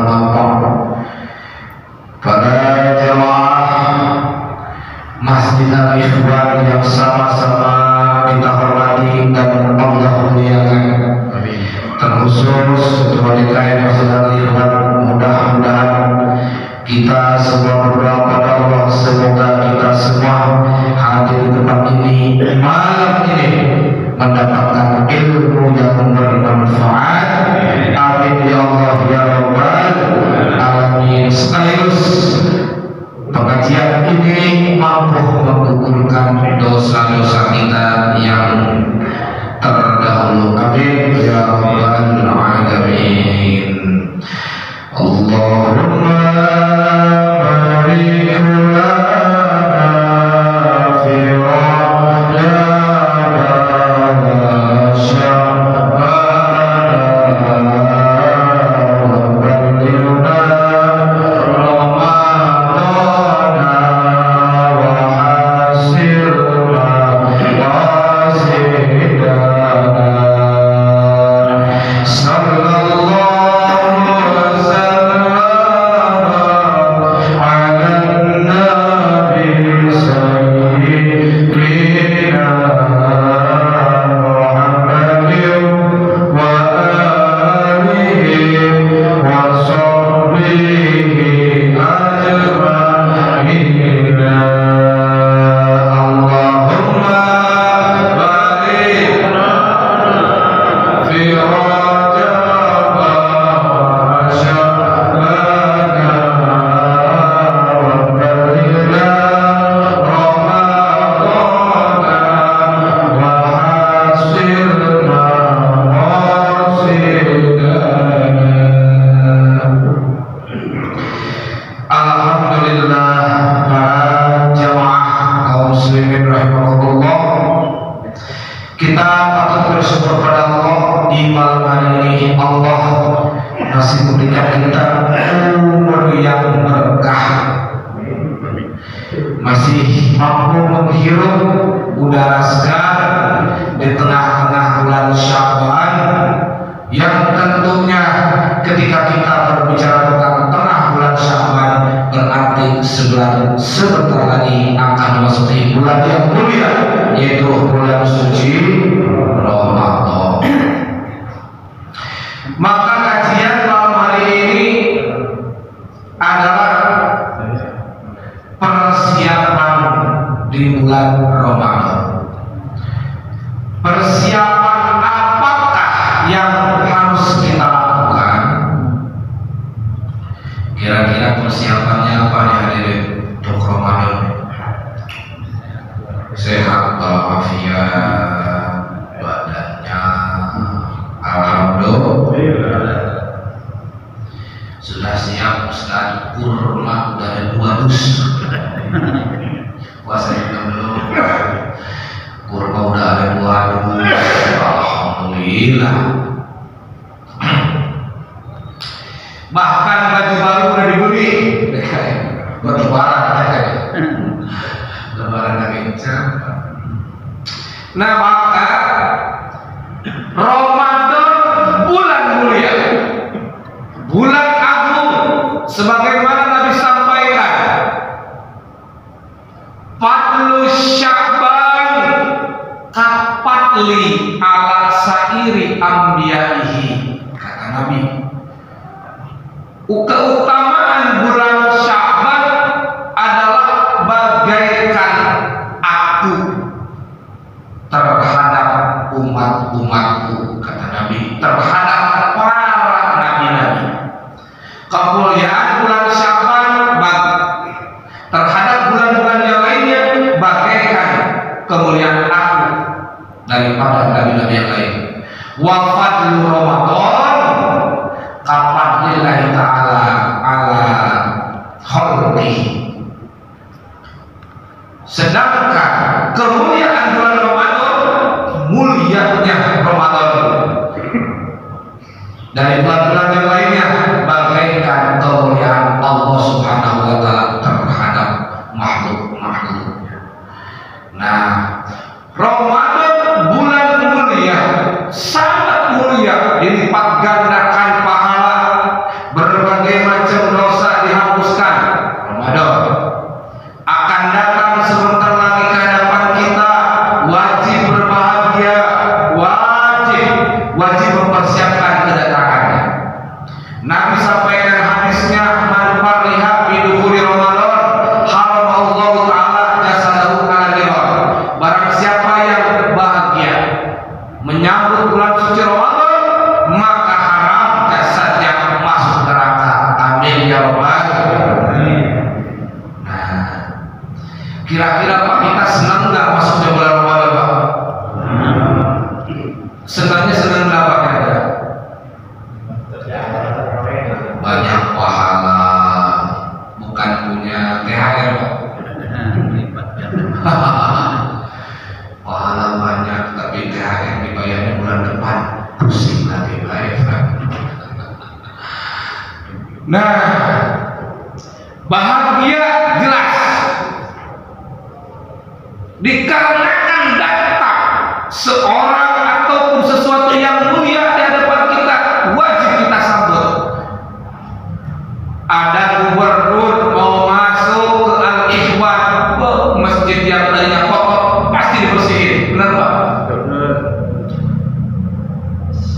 Ramadan. Para jemaah Masjid Al-Ikhwan yang sama-sama kita hormati dan Allah muliakan, terkhusus ketua DKM Masjid Al-Ikhwan, mudah-mudahan kita semua berdoa pada Allah semoga kita semua hadir di tempat ini malam ini mendapatkan ilmu yang bermanfaat. Amin ya Allah ya Rabbal alamin. Sekaligus pengajian ini mampu menggugurkan dosa-dosa kita yang terdahulu. Amin ya Rabbal alamin. Allahumma barik lana fi dari bulan-bulan yang lainnya bagaikan kemuliaan Allah Subhanahu wa taala terhadap makhluk-makhluknya. Nah, Ramadan bulan mulia, sangat mulia. Ini Nah, bahagia jelas dikarenakan datang seorang ataupun sesuatu yang mulia di hadapan kita, wajib kita sambut. Ada gubernur mau masuk ke Al-Ikhwan, masjid yang tadinya kotor pasti dibersihin, benar Pak?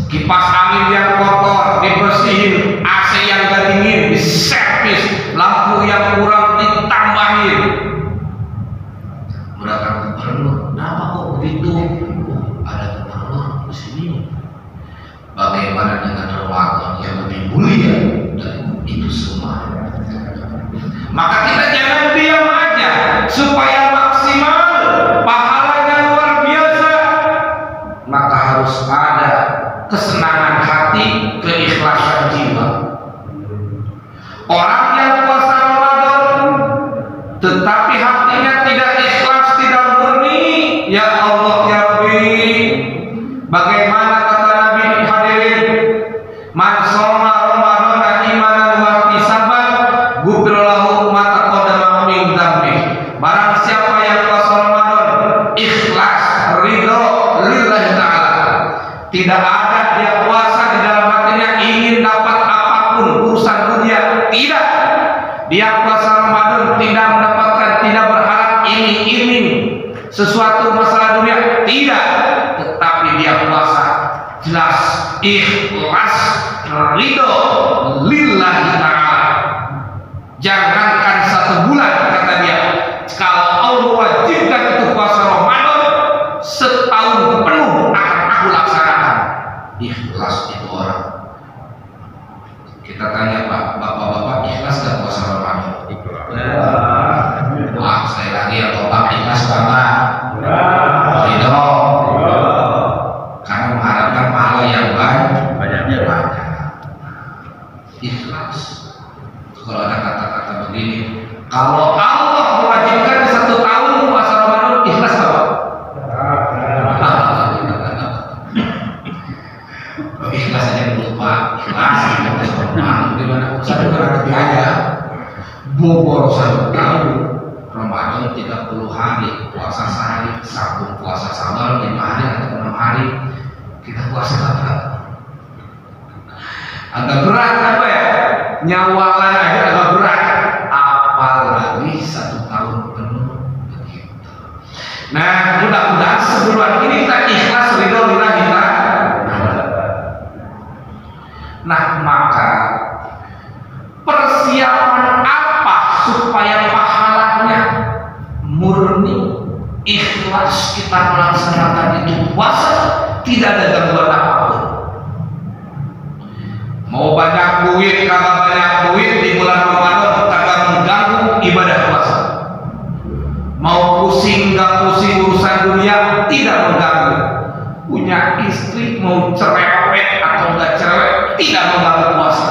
Kipas angin yang kotor dibersihin, AC yang gak dingin diservis, lampu yang kurang ditambahin. Berkata gubernur, kenapa kok begitu? Ada gubernur di sini. Bagaimana dengan Ramadan yang lebih mulia dari itu semua? Maka kita jangan diam aja, supaya maksimal pahalanya luar biasa. Maka harus ada kesenangan hati, keikhlasan jiwa. Orang yang puasa Ramadan tetapi hatinya tidak ikhlas, tidak murni, ya Allah ya Rabbi, bagaimana kata Nabi hadirin, man shoma Ramadan imanan wa ihtisaban ghufira lahu ma taqaddama min dzambi. Barang siapa yang puasa Ramadan ikhlas, ridho lillahi ta'ala, tidak ada dia puasa di dalam hatinya ingin dapat apapun urusan dunia, tidak. Dia puasa Ramadan tidak mendapatkan, tidak berharap iming-iming sesuatu masalah dunia, tidak. Tetapi dia puasa jelas ikhlas, ridho lillahi ta'ala. Jangankan 1 bulan, kata dia, kalau Allah wajibkan itu puasa Ramadan, setahun penuh akan aku laksanakan. Ikhlas itu orang. Kita tanya Pak, bapak-bapak ikhlas gak puasa Ramadan? Wah, sekali lagi ya Bapak, ikhlas banget. Ridho, karena mengharapkan pahala yang banyak. Ikhlas. Kalau ada kata-kata begini, kalau Allah mewajibkan di 1 tahun puasa Ramadan, ikhlas gak Pak? Ikhlas aja dulu Pak, ikhlas gimana? Saya berarti aja bobor 1 tahun Ramadan 30 hari, puasa sehari, sabun puasa sabar 5 hari atau 6 hari, kita puasa agak berat apa ya? Nyawalan aja agak berat, apalagi 1 tahun penuh begitu. Nah, mudah-mudahan sebulan ini kita ikhlas ridho lillahi ta'ala. Nah, maka persiapan apa supaya pahalanya murni, ikhlas kita melaksanakan itu puasa, tidak ada gangguan apapun. Mau banyak duit, kagak banyak duit di bulan Ramadan kagak mengganggu ibadah puasa. Mau pusing gak pusing urusan dunia tidak mengganggu. Punya istri mau cerewet atau enggak cerewet tidak mengganggu puasa.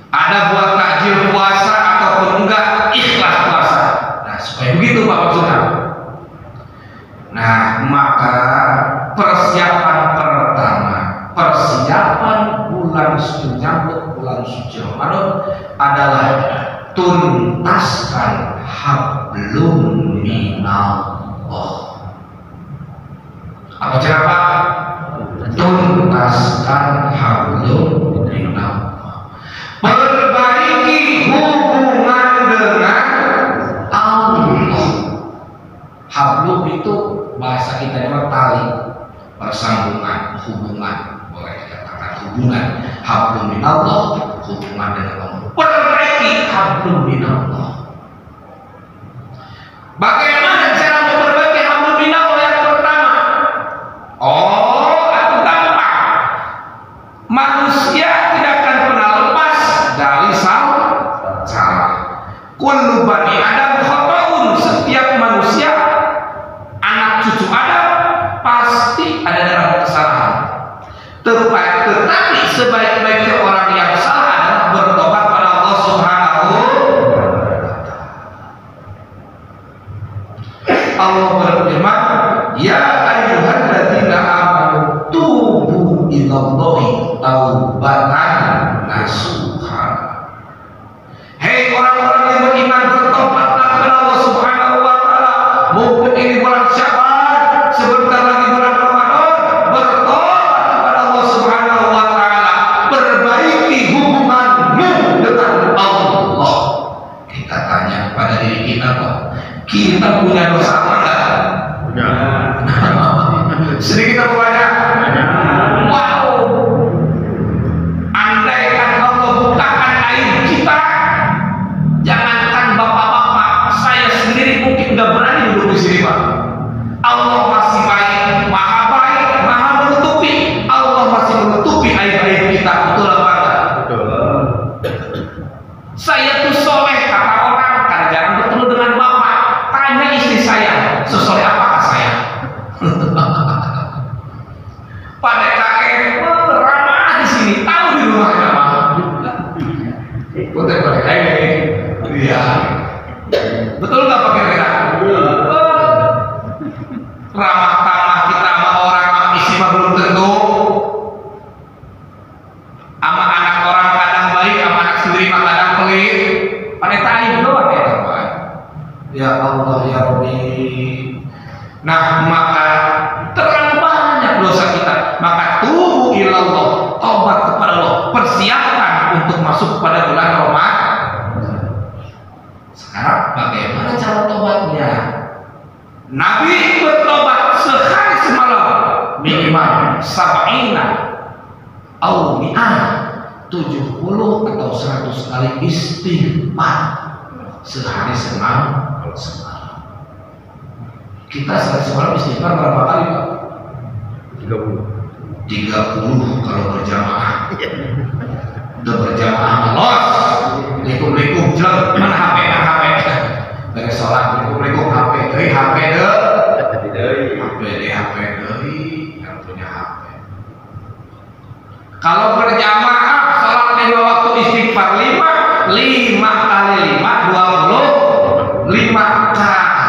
Ada buat takjil puasa ataupun enggak, ikhlas puasa. Nah, supaya begitu Pak maksudnya. Nah, maka persiapan pertama, persiapan bulan menyambut bulan suci Ramadan adalah tuntaskan hablum minallah. Apa cara Pak? Tuntaskan hablum minallah. Perbaiki hubungan dengan Allah. Hablum itu bahasa kita nama tali, persambungan, hubungan, boleh dikatakan hubungan. Hablum minallah, hubungan dengan Allah. Perbaiki hablum minallah. Bagaimana cara memperbaiki hablum minallah? Yang pertama, itu gampang. Manusia tidak akan pernah lepas dari salah. Kullu bani Adam khata'un, setiap manusia, anak cucu Adam pasti ada dalam kesalahan. Tetapi sebaik-baiknya orang yang salah adalah bertobat pada Allah Subhanahu wa Ta'ala. Allah berfirman, ya ayyuhalladzina amanu tubu ilallahi taubatan nasuha. Hei orang-orang yang beriman, bertobatlah kepada Allah Subhanahu wa taala. Mumpung ini bulan Syaban, sebentar lagi bulan Ramadan, bertobat kepada Allah Subhanahu wa taala. Perbaiki hubunganmu dengan Allah. Kita tanya pada diri kita, Pak, kita punya dosa apa enggak? Punya. Sedikit atau banyak? Wow. Andaikan Allah bukakan aib kita, jangankan bapak-bapak, saya sendiri mungkin nggak berani duduk di sini, Pak. Allah masih baik, maha menutupi. Allah masih menutupi aib-aib kita. Betul apa enggak? Betul. Saya tuh soleh kata orang karena jarang bertemu dengan bapak. Tanya istri saya, sesoleh apakah saya? Pak DKM ramah di sini, tahu di rumahnya Pak. Betul Pak DKM ini. Iya. Betul nggak Pak kira-kira? Ramah tamah kita sama orang, sama isi mah belum tentu. Sama anak orang kadang baik, sama anak sendiri mah kadang pelit. Pak DKM doang ya Pak. Ya Allah ya Rabbi. Nah maka terlalu banyak dosa kita, maka tubuh ilallah, tobat kepada Allah, persiapkan untuk masuk pada bulan Ramadan. Sekarang bagaimana cara tobatnya? Nabi bertobat sehari semalam minimal sab'ina au mi'ah, 70 atau 100 kali istighfar sehari semalam. Kita sehari semalam istighfar berapa kali Pak? 30 kalau berjamaah. Udah berjamaah malos. Likum jel, mana HP, dari sholat likum HP, dari HP yang punya HP. Kalau berjamaah sholat 5 waktu istighfar 5 kali 5 25.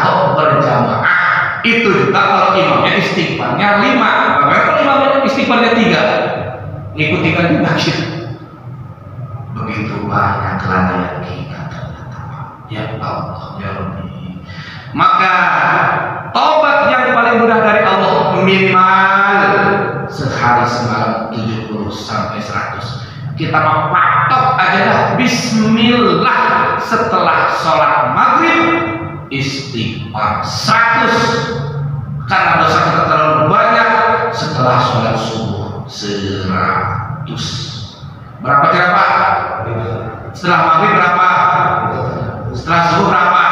Kalau berjamaah itu juga kalau imamnya istighfarnya 5, kalau imamnya istighfarnya 3, ikut 3 juga gitu. Begitu banyak kelalaian kita ternyata. Ya Allah ya Rabbi. Maka tobat yang paling mudah dari Allah minimal sehari semalam 70 sampai 100. Kita mau patok aja dah bismillah setelah sholat maghrib istighfar 100 karena dosa kita terlalu banyak. Setelah sholat subuh 100. Berapa kira Pak? Setelah maghrib berapa? Setelah subuh berapa?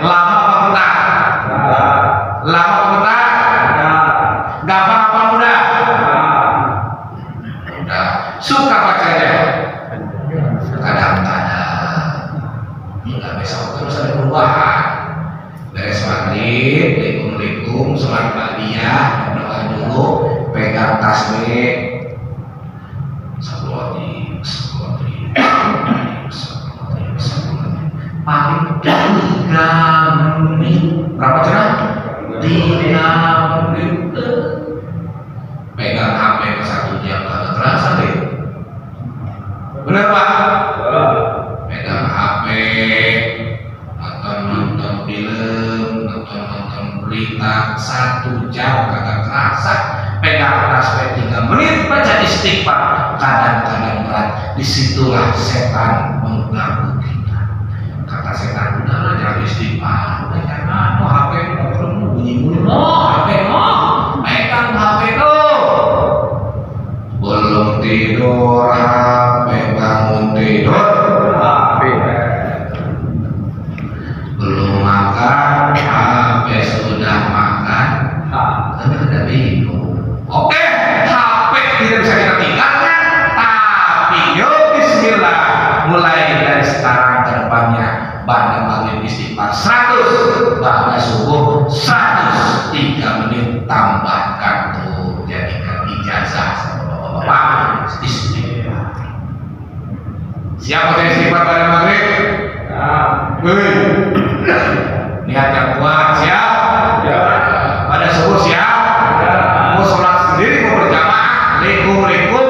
Lama apa bentar? Lama apa bentar? Gampang apa mudah? Mudah. Suka bacanya? Kadang-kadang enggak besok terus ada perubahan. Beres maghrib, Assalamualaikum, sholat ba'diyah, berdoa dulu, pegang tasbih, paling 3 menit. Berapa cerah? 3 menit. Pegang HP ke 1 jam kagak terasa deh. Bener Pak? Pegang HP, nonton film, nonton berita 1 jam kagak terasa. Pegang tasbih 3 menit, baca istighfar kadang-kadang berat. Disitulah setan mengganggu kita. Kata setan, udah jangan istighfar, udah jangan, HP bunyi-bunyi, HP pegang HP tuh. Belum tidur HP, bangun tidur HP, belum makan HP, sudah makan tapi tidak bingung. Oke, HP tidak bisa kita tinggalkan, tapi yuk bismillah, mulai dari sekarang ke depannya pada maghrib istighfar 100, pada subuh 100, 3 menit tambahkan tuh, jadikan ijazah sama bapak-bapak istighfar. Siapa yang istighfar pada maghrib? Niat yang kuat siap? Pada subuh siap? Mau sholat sendiri mau berjamaah, Assalamualaikum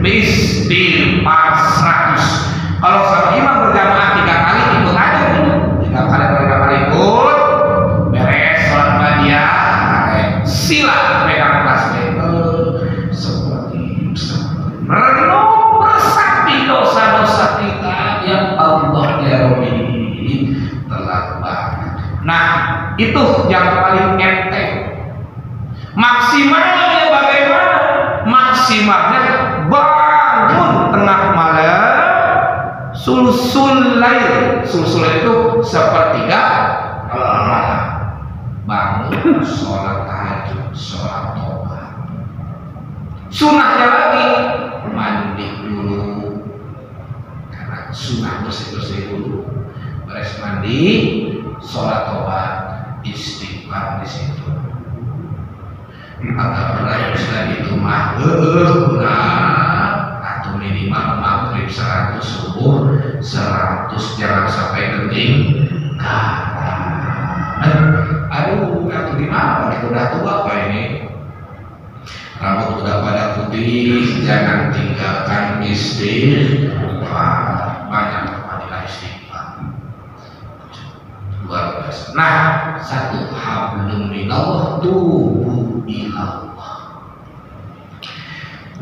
istighfar 100. Kalau sama imam berjamaah 3 kali ikut aja dulu. 3 kali ikut. Beres sholat badiah, sila pegang tasbih. Seperti merenung meresapi dosa-dosa kita yang Allah ya Rabbi telah banyak. Nah, itu yang paling enteng. Maksimalnya bagaimana? Maksimalnya bangun tengah malam, sulsul lail. Sulsul itu sepertiga malam. Bangun, sholat tahajud, sholat tobat. Sunnahnya lagi mandi dulu, karena sunnah bersih-bersih dulu. Beres mandi, sholat tobat, istighfar di situ. Agak berat Ustaz itu mah atau minimal maghrib 100, subuh 100, jangan sampai genting. Aduh, atau gimana? Kita udah tua apa ini? Rambut udah pada putih, jangan tinggalkan istighfar. Banyak fadilah istighfar. Luar biasa. Nah, satu hablum minallah, tubuh ilallah.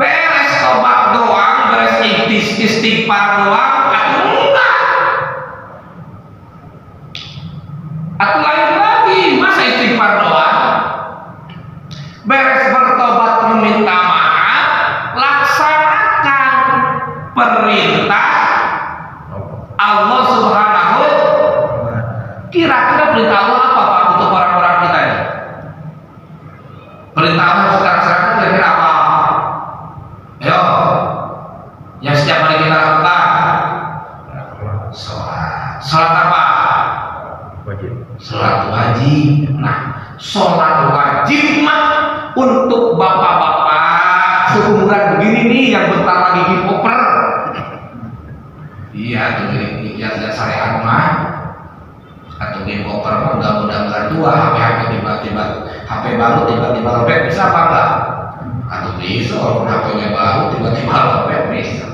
Beres tobat doang, beres istighfar doang, enggak. Atau lain lagi, masa istighfar doang? Beres bertobat meminta maaf, laksanakan perintah Allah Subhanahu. Kira-kira perintah Allah apa Pak untuk orang-orang kita ini? Perintah Allah yang kita laksanakan kira-kira apa? Ayo, yang setiap hari kita lakukan. Sholat apa? Wajib. Sholat wajib. Nah, sholat wajib mah untuk bapak-bapak seumuran begini nih yang bentar lagi gipoper. Iya, tuh yang syariat mah atau gipoper mah udah tua, HP tiba-tiba HP baru tiba-tiba lobet, bisa apa enggak? Atau bisa, walaupun HP-nya baru tiba-tiba lobet bisa.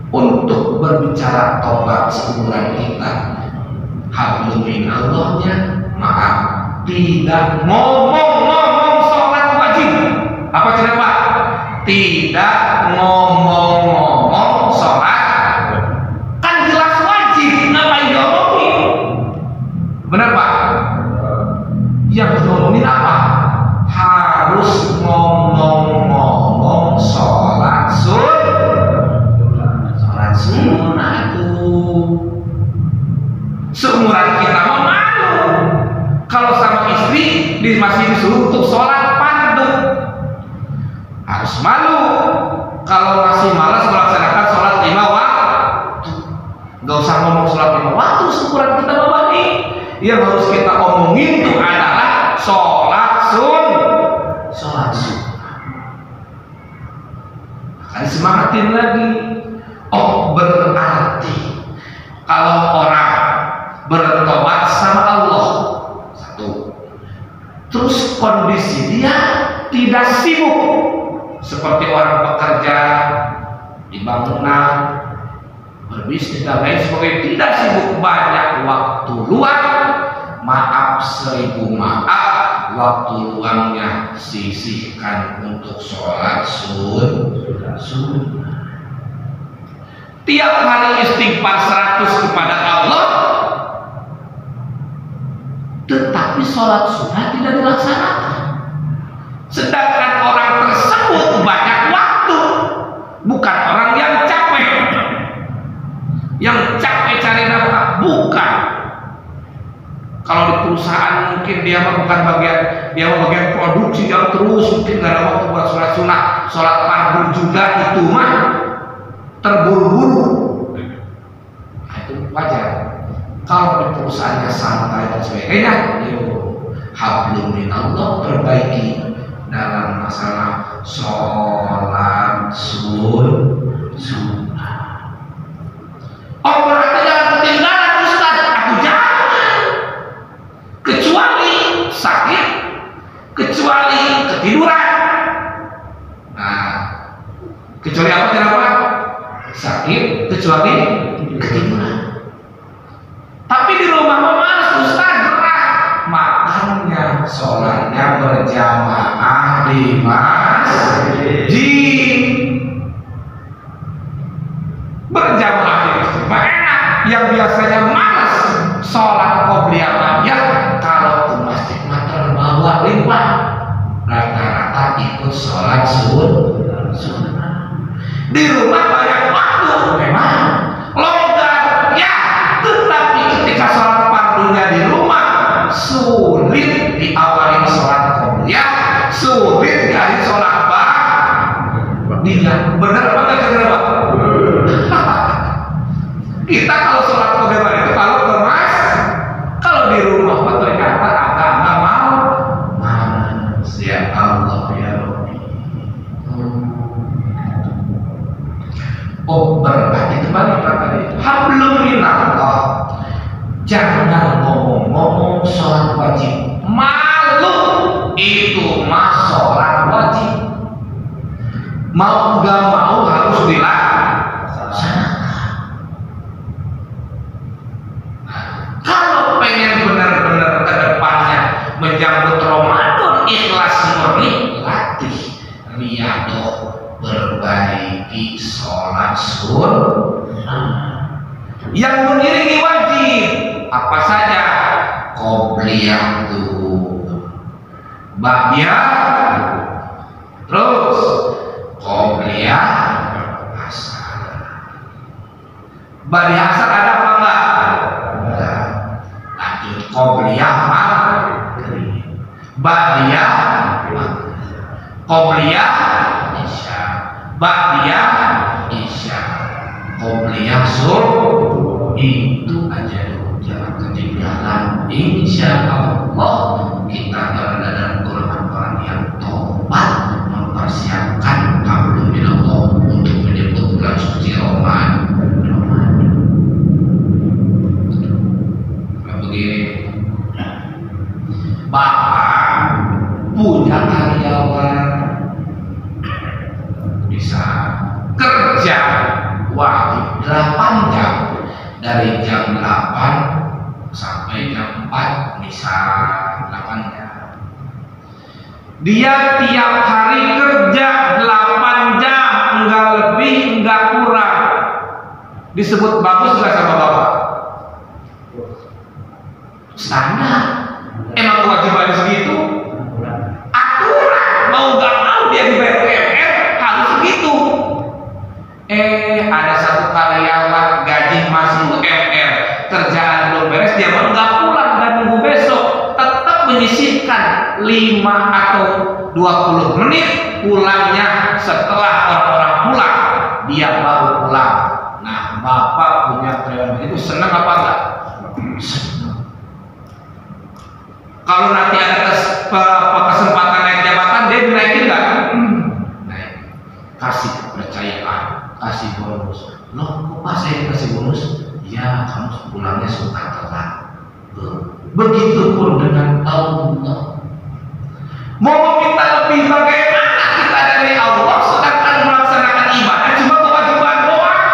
Untuk berbicara tobat seumuran kita, hablum minallahnya, maaf, tidak ngomong-ngomong sholat wajib. Apa cerita Pak? Tidak ngomong-ngomong sholat, kan jelas wajib, ngapain diomongin? Benar Pak? Yang ngomongin apa? Harus ngomong-ngomong sholat sunnah tuh. Seumuran kita mau malu kalau sama istri masih disuruh untuk sholat fardu. Harus malu kalau masih malas melaksanakan sholat 5 waktu. Gak usah ngomong sholat 5 waktu, seumuran kita bawah nih. Yang harus kita omongin itu adalah sholat sunnah. Akan semangatin lagi. Oh, berarti kalau orang bertobat sama Allah, satu, terus kondisi dia tidak sibuk seperti orang bekerja di bangunan, berbisnis dan lain sebagainya, tidak sibuk, banyak waktu luang, maaf 1000 maaf, waktu luangnya sisihkan untuk sholat sunnah. Tiap hari istighfar 100 kepada Allah, tetapi sholat sunnah tidak dilaksanakan. Sedangkan orang tersebut banyak waktu, bukan orang yang capek cari nafkah, bukan. Kalau di perusahaan mungkin dia bukan bagian produksi, dia terus mungkin gak ada waktu buat sholat sunnah, sholat fardu juga itu mah terburu-buru. Nah, itu wajar. Kalau di perusahaannya santai dan sebagainya, hablum minallah, perbaiki dalam masalah sholat sunnah. Oh, berarti jangan ketinggalan Ustaz. Aku jangan, kecuali sakit, kecuali ketiduran, Kecuali apa kenapa? Sakit, kecuali ketiduran. Tapi di rumah malas Ustaz, berat. Makanya sholatnya berjamaah di masjid. Berjamaah di masjid enak. Yang biasanya malas sholat qobliyah ba'diyah, kalau ke masjid mah terbawa lipat. Rata-rata ikut sholat sunnah. Di rumah banyak waktu memang longgar ya, tetapi ketika sholat fardunya di rumah sulit diawali sholat qobliyah, sulit diakhiri sholat ba'diyah. Benar apa enggak? Kita kalau sholat qobliyah itu kalau kemas, kalau di rumah ternyata agak nggak mau. Malas ya Allah ya Rabbi. Oh berarti kembali tadi hablum minallah. Jangan ngomong-ngomong sholat wajib, malu itu mah sholat wajib. Mau gak mau harus dilaksanakan. Kalau pengen benar-benar ke depannya menyambut Ramadan ikhlas murni, latih riyadhah, perbaiki sholat sunnah yang mengiringi wajib. Apa saja? Qobliyah dulu, ba'diyah, terus qobliyah asar. Ba'diyah asar ada apa enggak? Lanjut qobliyah maghrib, ba'diyah qobliyah isya, ba'diyah isya, qobliyah subuh. Itu aja dulu, jangan ketinggalan. Insya Allah kita berada dalam golongan orang yang tobat, mempersiapkan hablum minallah untuk menyebut bulan suci Ramadan. Begini, Bapak punya karyawan bisa kerja wajib 8 jam, dari jam 8 sampai jam 4, misal 8 jam. Dia tiap hari kerja 8 jam, enggak lebih, enggak kurang. Disebut bagus enggak sama Bapak? Standar. Emang kewajibannya segitu? Aturan. Mau enggak mau dia dibayar UMR harus segitu. Ada satu karyawan gaji masih UMR, kerjaan belum beres, dia mau nggak pulang dan nunggu besok, tetap menyisihkan 5 atau 20 menit pulangnya setelah orang-orang pulang, dia baru pulang. Nah, Bapak punya karyawan itu senang apa enggak? Senang. Kalau nanti ada kesempatan naik jabatan, dia dinaikin nggak? Naik. Kasih kepercayaan, kasih bonus. Loh, kok Pak saya kasih bonus? Ya, kamu pulangnya suka telat. Begitupun dengan Allah. Mau meminta lebih bagaimana kita dari Allah, sedangkan melaksanakan ibadah cuma kewajiban doang.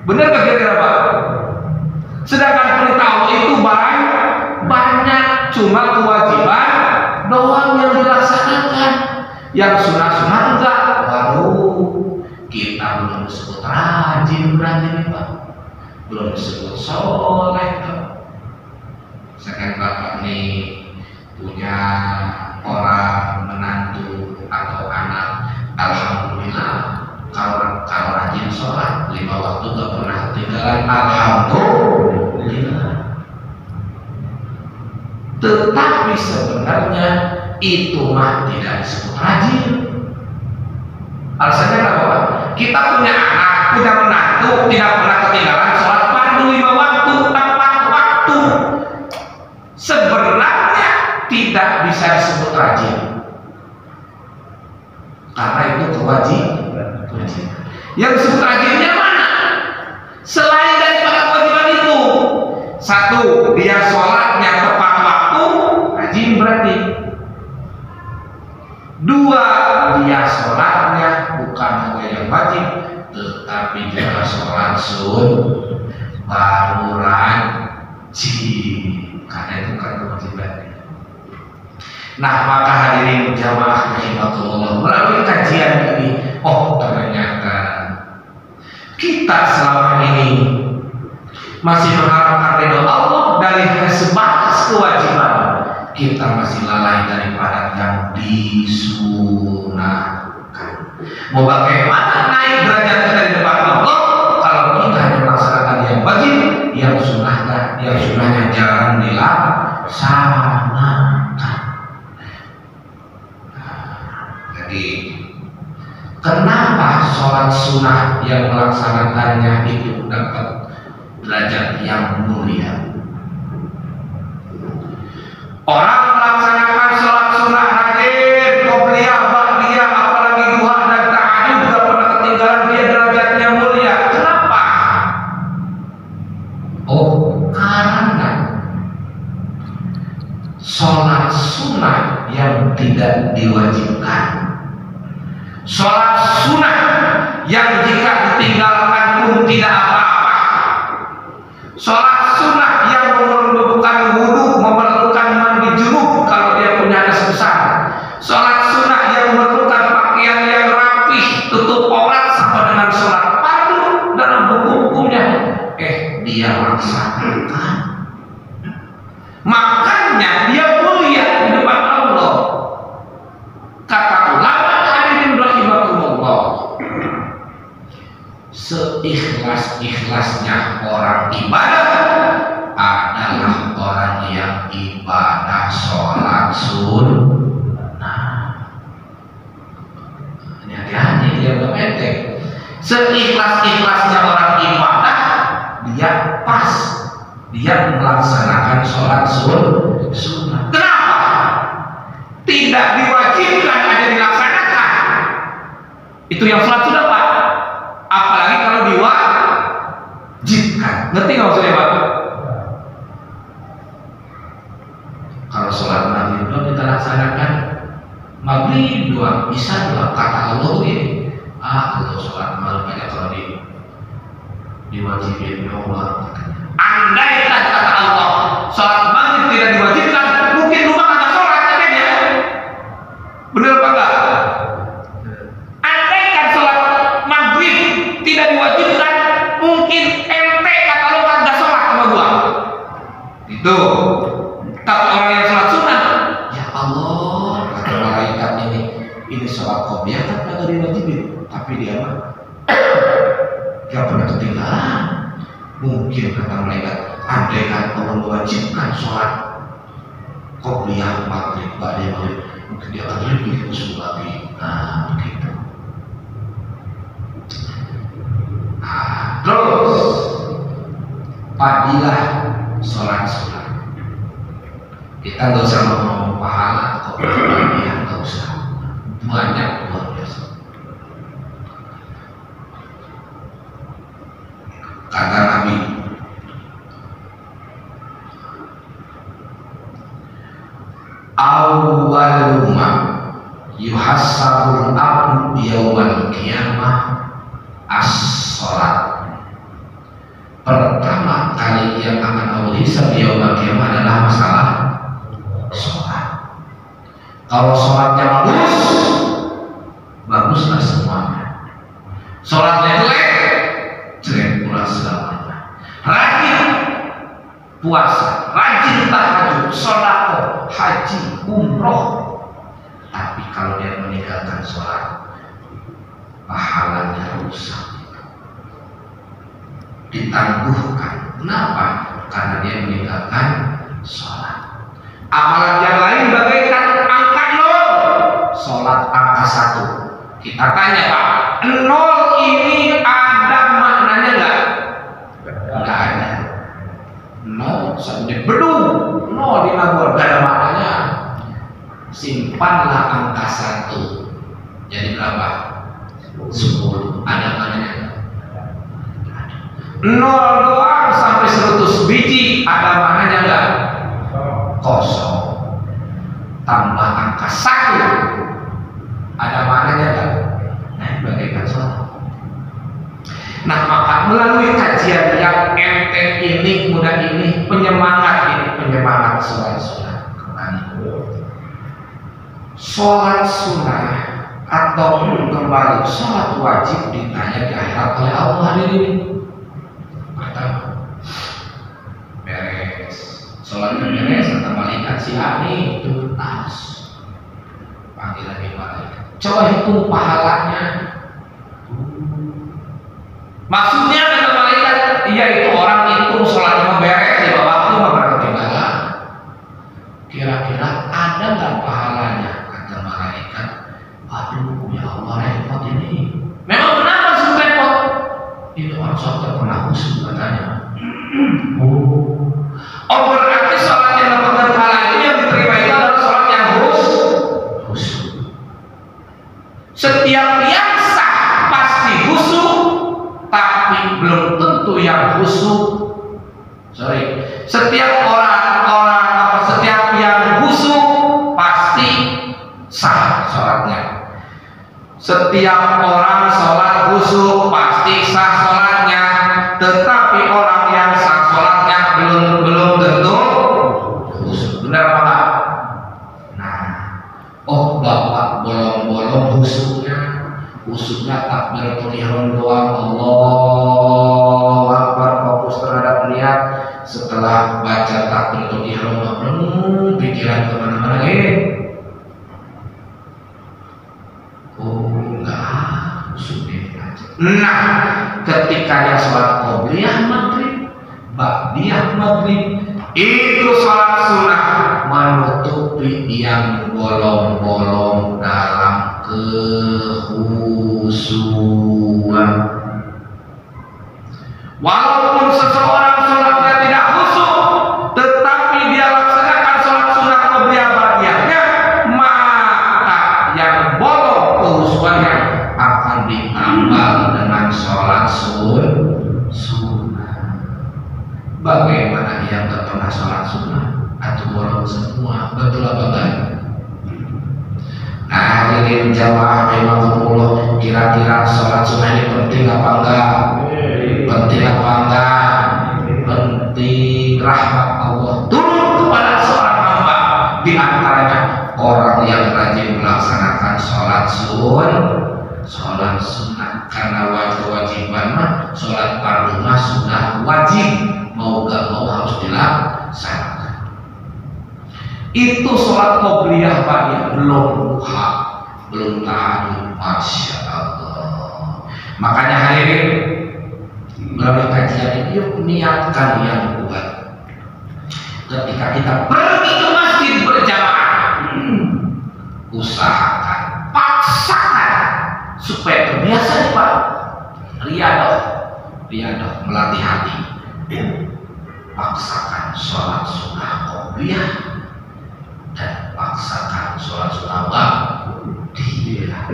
Benar gak kira-kira Pak? Sedangkan perintah Allah itu banyak, cuma kewajiban doang yang dilaksanakan. Yang sunah-sunah enggak. Waduh, kita belum disebut rajin berarti nih Pak, belum disebut soleh Pak. Sekarang Bapak nih punya orang menantu atau anak, alhamdulillah kalau rajin sholat 5 waktu gak pernah ketinggalan, alhamdulillah. Tetapi sebenarnya itu mah tidak disebut rajin. Alasannya apa? Kita punya anak, punya menantu, tidak pernah ketinggalan sholat fardu 5 waktu tepat waktu. Sebenarnya tidak bisa disebut rajin, karena itu kewajiban. Yang disebut rajinnya mana? Selain daripada kewajiban itu, satu, dia sholatnya tepat waktu, rajin berarti. Dua, dia sholatnya bukan hanya yang wajib, tetapi juga sholat baru rajin, karena itu kan kewajiban. Nah, maka hadirin jamaah rahimakumullah, melalui kajian ini, oh ternyata kita selama ini masih mengharapkan ridho Allah dari sebatas kewajiban. Kita masih lalai daripada yang disunahkan. Mau bagaimana naik derajat kita di depan Allah kalau kita hanya melaksanakan yang wajib, yang sunahnya jarang dilaksanakan. Jadi kenapa sholat sunnah yang melaksanakannya itu dapat derajat yang mulia? Orang melaksanakan sholat sunnah rajin, qobliyah, ba'diyah, apalagi duha dan tahajud juga pernah ketinggalan, dia derajatnya mulia. Kenapa? Oh, karena sholat sunnah yang tidak diwajibkan, sholat sunnah yang jika ditinggalkan pun tidak apa-apa, sholat sunnah yang memerlukan wudhu, memerlukan mandi junub kalau dia punya das besar, sholat sunnah yang memerlukan pakaian yang rapih, tutup aurat sama dengan sholat fardu dalam hukum-hukumnya, dia laksanakan, makanya dia mulia di depan Allah. Kata ulama hadirin rahimakumullah, seikhlas-ikhlasnya orang ibadah adalah orang yang ibadah sholat sunnah. Ini hati-hati, dia berpendek. Seikhlas-ikhlasnya orang ibadah, dia pas, dia melaksanakan sholat sunnah. Kenapa? Tidak diwajibkan aja dilaksanakan. Itu yang sholat sunnah, Pak. Apalagi kalau diwajibkan. Ngerti nggak maksudnya, Pak? Kalau sholat maghrib doang kita laksanakan, maghrib doang, bisa doang, kata Allah ini. Kalau sholat maghrib aja kalau diwajibin, ya Allah. Andai kata Allah sholat maghrib tidak diwajibkan, mungkin rumah ada sholat katanya. Bener apa enggak? Andai kan sholat maghrib tidak diwajibkan, mungkin ente kata lo kan gak sholat sama gua. Itu. Tapi orang yang sholat sunnah, ya Allah, kata malaikat ini sholat qobliyah kan gak diwajibin, tapi dia mah gak pernah ketinggalan. Mungkin kata malaikat, andai kan Allah mewajibkan sholat qobliyah maghrib, ba'diyah maghrib, mungkin dia akan lebih khusyuk lagi. Nah, begitu. Terus fadilah sholat sunnah. Kita nggak usah ngomong pahala, qobliyah nggak usah, banyak luar biasa. Kata Nabi, awwaluma yuhassabul abdu yawmal qiyamah as-sholat. Pertama kali yang akan Allah hisab yawmal qiyamah adalah masalah sholat. Kalau sholatnya baguslah semuanya. Sholatnya jelek pula selamanya. Rajin puasa, rajin tahajud, sedekah, haji, umroh. Tapi kalau dia meninggalkan sholat, pahalanya rusak, ditangguhkan. Kenapa? Karena dia meninggalkan sholat. Amalan yang lain bagaikan angka 0, sholat angka 1. Kita tanya, Pak, 0 ini ada maknanya enggak? Enggak ada. 0 sampai bedung, 0 di Nagor, enggak ada maknanya. Simpanlah angka 1. Jadi berapa? 10. Ada maknanya enggak? 0 doang sampai 100 biji, ada maknanya enggak? Kosong. Tambah angka 1, Ada maknanya kan? Nah, bagaikan sholat. Nah, maka melalui kajian yang enteng ini, mudah ini, penyemangat sholat sunnah. Sholat sunnah ataupun kembali sholat wajib ditanya di akhirat oleh Allah ini. Pertama, beres, sholatnya beres, kata malaikat si Ani tuntas. Panggilan malaikat. Coba hitung pahalanya. Maksudnya kata malaikat, iya itu orang itu sholatnya beres, ya waktu nggak ketinggalan. Kira-kira ada nggak pahalanya? Kata malaikat, aduh ya Allah repot ini. Memang kenapa sih repot? Itu orang sholat pernah khusyuk katanya. Oh berarti sholat yang dapatkan pahala itu yang diterima itu adalah sholat yang khusyuk. Setiap yang sah pasti khusyuk, tapi belum tentu yang khusyuk. Setiap setiap yang khusyuk pasti sah sholatnya. Setiap orang sholat khusyuk pasti sah sholatnya, tetapi orang yang sah sholatnya belum tentu khusyuk. Benar apa enggak? Nah, oh bapak bolong-bolong khusyuknya takbiratul ihram doang, Allahu Akbar, fokus terhadap niat. Setelah baca takbiratul ihram, pikiran kemana-mana oh enggak, khusyuknya aja. Nah, ketika yang sholat qobliyah maghrib, ba'diyah maghrib, itu sholat sunnah menutupi yang bolong-bolong dalam kekhusyuan. Walaupun seseorang sholatnya tidak khusyuk, tetapi dia laksanakan sholat sunnah qobliyah ba'diyahnya, maka yang bolong kekhusyuannya akan ditambal dengan sholat sunnah. Bagaimana yang tak pernah sholat sunnah atau bolong semua? Betul apa enggak? Nah, hadirin jamaah rahimakumullah, kira-kira sholat sunnah ini penting apa enggak? Penting apa enggak? Penting. Rahmat Allah turun kepada seorang hamba, di antaranya orang yang rajin melaksanakan sholat sunnah. Karena kewajiban mah sholat fardu mah sudah wajib, mau gak mau harus dilaksanakan. Itu sholat qobliyah ba'diyah, belum duha, belum tahajud. Masya Allah. Makanya hadirin, melalui kajian ini yuk niatkan yang kuat. Ketika kita pergi ke masjid berjamaah, usahakan, paksakan supaya terbiasa nih Pak. Riyadah melatih hati. Paksakan sholat sunnah qobliyah dan paksakan sholat sunnah ba'diyah.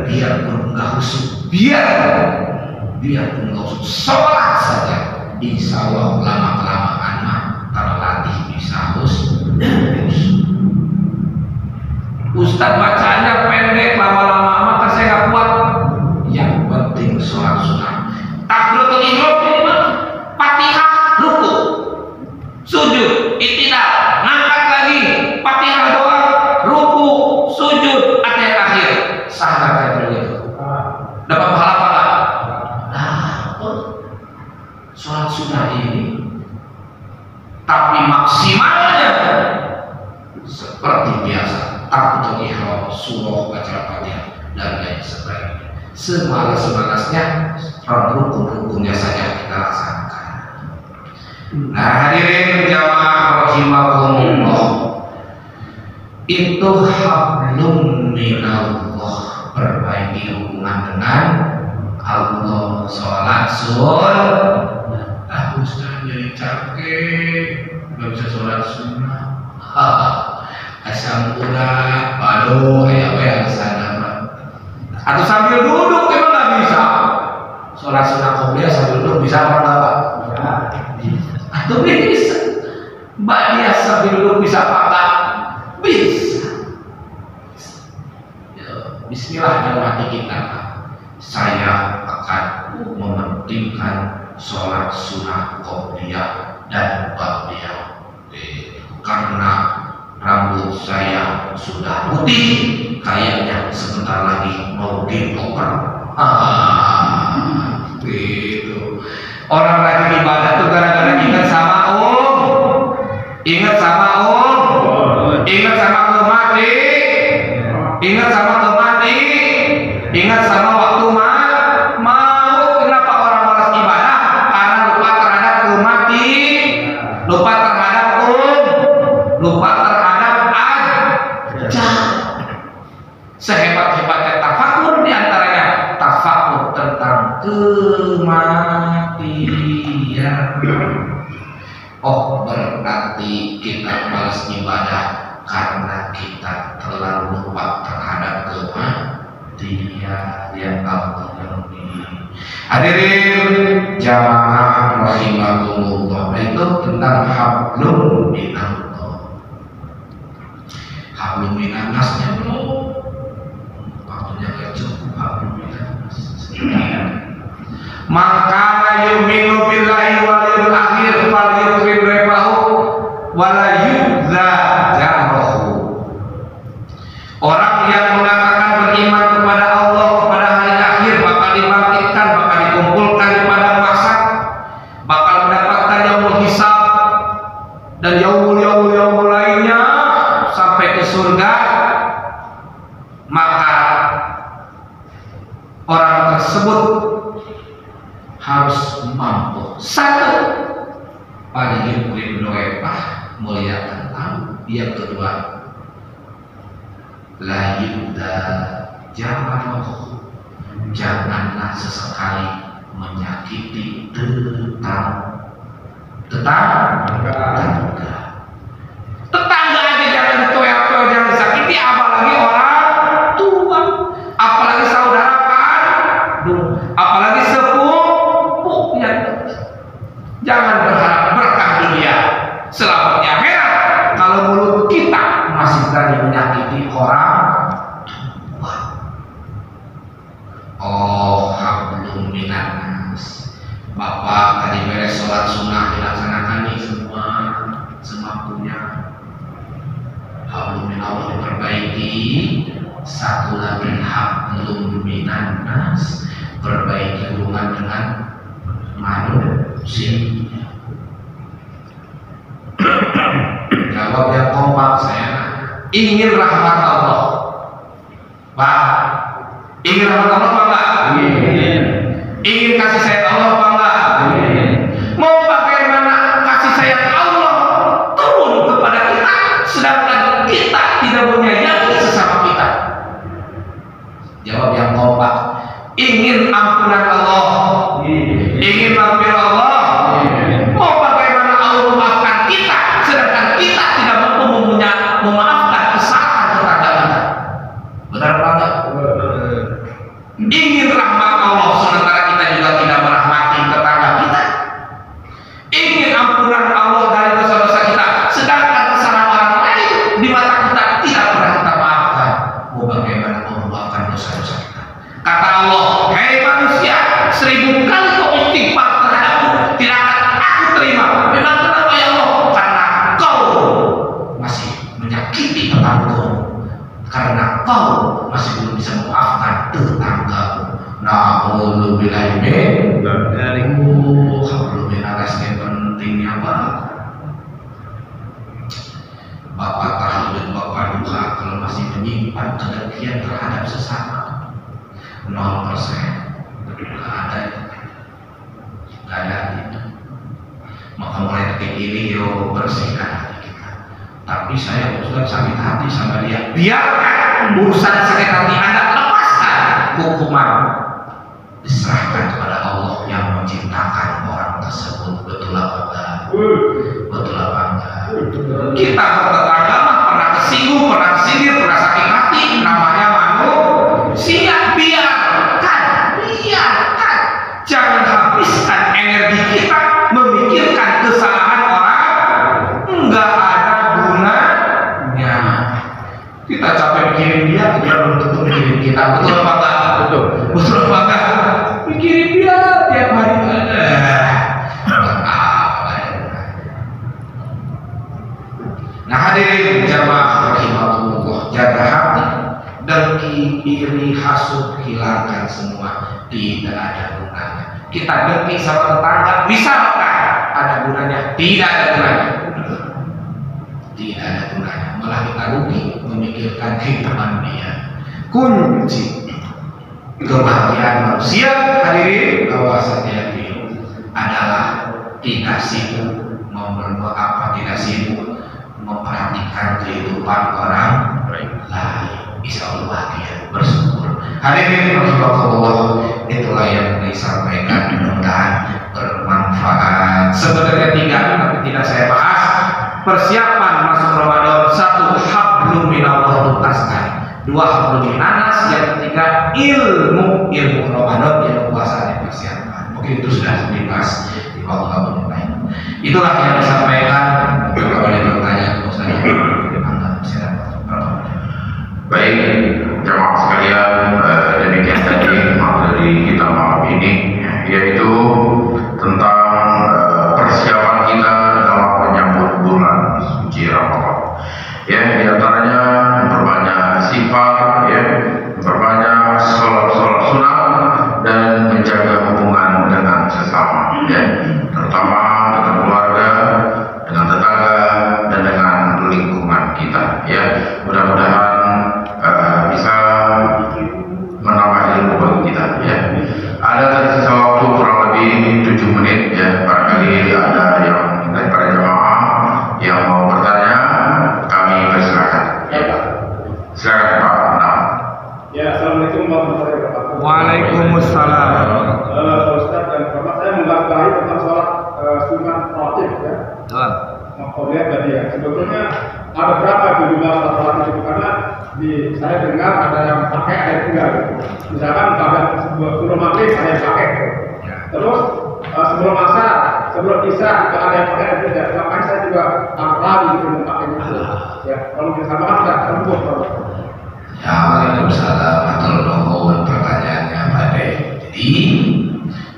Biarpun enggak khusyuk, biarpun enggak khusyuk, sholat saja. Insya Allah lama-kelamaan mah terlatih bisa khusyuk. Ustaz bacaannya pendek, lama-lama amat saya nggak kuat. Yang penting sholat sunnah. Takbiratul ihram ini mah Fatihah, ruku, sujud, i'tidal, ngangkat lagi, Fatihah doang, ruku, sujud, atayat akhir. Sah nggak begitu? Dapat pahala apa nggak? Dapat. Sholat sunnah ini, tapi maksimalnya seperti biasa. Takbiratul ihram, surah, baca Fatihah dan lain sebagainya. Semalas-malasnya rukun-rukunnya saja kita laksanakan. Nah, hadirin jamaah rahimakumullah, itu hablum minallah, perbaiki hubungan dengan Allah. Sholat sunnah, aku sudah jadi capek, nggak bisa sholat sunnah. Asam urat, aduh, kayak sana. Atau sambil duduk emang nggak bisa. Sholat sunnah qobliyah sambil duduk bisa apa enggak Pak? Atau bisa. Ba'diyah sambil duduk bisa apa enggak? Bisa. Bismillah dalam hati kita, saya akan mementingkan sholat sunnah qobliyah dan ba'diyah karena rambut saya sudah putih, kayaknya sebentar lagi mau dipotong. Gitu. Orang rajin ibadah tuh gara-gara ingat sama ingat sama ingat sama kemati, ingat sama kemati, ingat sama waktu mau. Kenapa orang malas ibadah? Karena lupa terhadap kemati, lupa terhadap lupa terhadap ajal. Sehebat-hebatnya tafakur diantaranya tafakur tentang kematian. Oh, berarti kita malas ibadah karena kita terlalu lupa terhadap kematian yang Allah ini. Hadirin jamaah rahimakumullah, itu tentang hablum minallah. Hablum minannasnya belum, waktunya gak cukup. Hablum minannas maka yu'minu billahi wal yawmil akhir falyukrim rifahu wala yu'dza jarahu. Orang yang mengatakan beriman kepada Allah, kepada hari akhir, bakal dibangkitkan, bakal dikumpulkan di padang mahsyar, bakal mendapatkan yaumul hisab dan yaumul lainnya sampai ke surga, maka orang tersebut harus mampu satu pada ilmu doepah muliakan tahu, yang kedua la yuda jamaah, janganlah sesekali menyakiti tetangga aja jangan ditoel-toel, jangan disakiti, apalagi orang tua, apalagi saudara kandung, apalagi sepupunya. Jangan berharap berkah dunia selamatnya akhirat kalau mulut kita masih berani menyakiti orang tua. Oh, hablum minannas. Bapak tadi beres sholat sunnah dilaksanakan nih semua punya. Hablum minallah diperbaiki. Satu lagi hablum minannas, perbaiki hubungan dengan manusia. Jawab yang kompak saya. Ingin rahmat Allah, Pak? Ingin rahmat Allah apa enggak? Ingin kasih sayang Allah apa enggak? Mau bagaimana kasih sayang Allah turun kepada kita sedangkan kita tidak menyayangi sesama kita? Jawab yang kompak. Ingin ampunan Allah, ingin maghfirah Allah. Mau bagaimana Allah memaafkan kita sedangkan kita tidak mampu memaafkan kesalahan tetangga kita? Benar apa enggak? Ingin rahmat Allah sementara kita juga tidak merahmati tetangga kita. Ingin ampunan Allah dari dosa-dosa kita sedangkan kesalahan orang lain di mata kita tidak pernah kita maafkan. Mau bagaimana Allah memaafkan dosa-dosa kita? Kata Allah, hei manusia, 1000 kali kau istighfar terhadapku, tidak akan aku terima. Memang kenapa ya Allah? Karena kau masih menyakiti tetanggamu, karena kau masih belum bisa memaafkan tetanggamu. Na'udzubillahi min dzalik. Hablum minannas pentingnya banget. Bapak tahajud, bapak duha, kalau masih menyimpan kedengkian terhadap sesama 0%, nggak ada itu. Maka mulai detik ini yo bersihkan hati kita. Tapi saya Ustaz sakit hati sama dia, biarkan urusan sakit hati Anda, lepaskan hukuman, diserahkan kepada Allah yang menciptakan orang tersebut. Betul apa enggak? Betul apa enggak? Kita bertetangga mah pernah kesinggung, pernah sindir, pernah sakit hati, namanya manusia. Biarkan, jangan habiskan energi kita memikirkan kesalahan orang, enggak ada gunanya. Kita capek mikirin dia belum tentu mikirin kita. Betul apa enggak? Betul. Betul apa enggak? Pikirin dia tiap hari. Nah hadirin jamaah rahimahullah, jaga hati, dengki, iri, hasud, hilangkan semua, tidak ada gunanya. Kita dengki sama tetangga, misalkan ada gunanya, tidak ada gunanya. Tidak ada gunanya, malah kita rugi memikirkan kehidupan dia. Kunci kebahagiaan manusia hadirin bahwasanya itu adalah tidak sibuk tidak sibuk memperhatikan kehidupan orang lain. Insya Allah dia bersyukur. Hadirin rahimakumullah, itulah yang disampaikan, mudah-mudahan bermanfaat. Sebenarnya 3 tapi tidak saya bahas. Persiapan masuk Ramadan, 1 hablum minallah tuntaskan, 2 hablum minanas, yang 3 ilmu Ramadan, ilmu puasa dipersiapkan. Mungkin itu sudah dibahas di waktu lain. Itulah yang disampaikan. Kalau ada pertanyaan saya baik jamaah sekalian, demikian tadi materi kita malam ini, yaitu tentang persiapan kita dalam menyambut bulan suci Ramadan. Ya, diantaranya memperbanyak istighfar, ya, memperbanyak sholat sunat, dan menjaga hubungan dengan sesama, ya, terutama dengan keluarga, dengan tetangga, dan dengan lingkungan kita. Ya, mudah-mudahan bisa menambah ilmu bagi kita. Ya, ada tersisa waktu kurang lebih 7 menit. Ya, barangkali ada yang daripada jemaah yang mau bertanya, kami persilakan. Ya, Pak. Silakan Pak. Nah. Ya, assalamualaikum warahmatullahi wabarakatuh. Waalaikumsalam. Ustaz dan Bapak, saya menggarisbawahi tentang sholat sunat rawatib, ya. Maksudnya tadi ya, sebetulnya ada berapa jumlah sholat itu, karena saya dengar ada yang pakai air tinggal. Misalkan pada sebelum maghrib ada yang pakai, terus sebelum asar, sebelum isya juga ada yang pakai air tinggal. Makanya saya juga lari gitu memakainya. Ya, kalau disamakan sudah sembuh. Ya, waalaikumsalam warahmatullahi wabarakatuh. Pertanyaannya Pak De. Jadi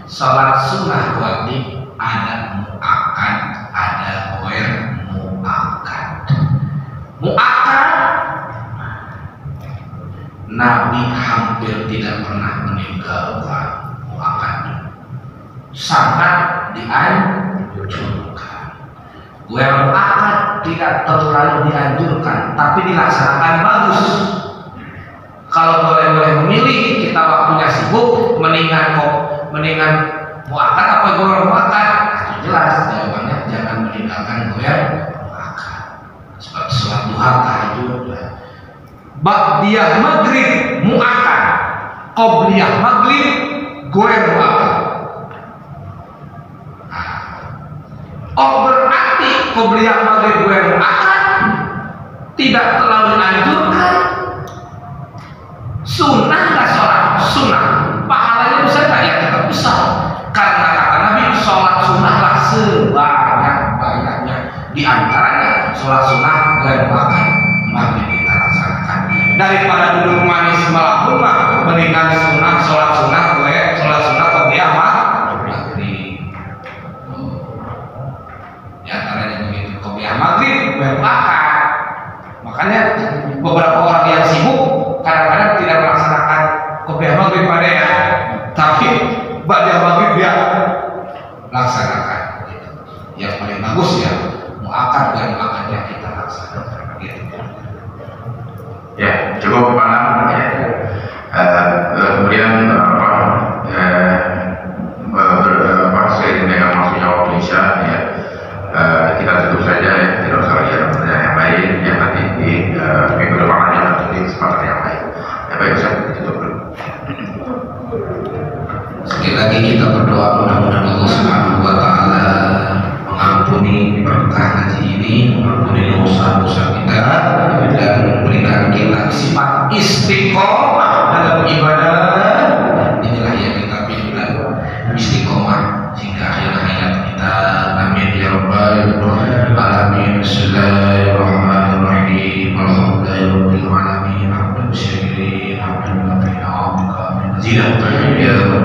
sholat sunnah wajib ada muakkad, ada ghair muakkad. Muakkad, Nabi hampir tidak pernah meninggalkan muakkad, sangat dianjurkan. Ghair muakkad tidak terlalu dianjurkan, tapi dilaksanakan bagus. Kalau boleh memilih, kita waktunya sibuk, mendingan muakkad apa ghair muakkad? Nah, jelas jawabannya jangan meninggalkan ghair muakkad. Seperti sholat duha, tahajud, ba'diyah maghrib muakkad, qobliyah maghrib ghair muakkad. Oh, berarti qobliyah maghrib ghair muakkad tidak terlalu dianjurkan. Sunnah nggak sholat sunnah, pahalanya besar nggak? Ya tetap besar, karena kata Nabi sholat sunnahlah sebanyak-banyaknya, di antaranya sholat sunnah ghair muakkad maghrib kita laksanakan. Daripada duduk manis melamun mah mendingan sholat sunnah qobliyah maghrib. Di antaranya begitu, qobliyah maghrib ghair muakkad. Makanya beberapa orang yang sibuk kadang-kadang tidak melaksanakan qobliyah maghrib pada ya, tapi ba'diyah maghrib dia laksanakan gitu. Yang paling bagus ya muakkad dan muakkadnya kita laksanakan gitu. Ya, cukup Pak. Kemudian saya dengan maksudnya waktu isya, ya, kita tutup saja, ya, tidak usah lagi ada pertanyaan yang lain, ya, nanti di minggu depan aja atau di kesempatan yang lain. Ya, baik, Ustaz, ditutup dulu. Sekali lagi kita berdoa mudah-mudahan Allah Subhanahu wa taala mengampuni berkah haji ini, mengampuni dosa-dosa kita, dan memberikan kita sifat istiqomah dalam ibadah. Inilah yang kita pilih, istiqomah hingga akhir hayat kita. Amin ya rabbal alamin. Bismillahirrahmanirrahim. Alhamdulillahirabbil alamin. Hamdan syakir, hamdan jidat. Ya,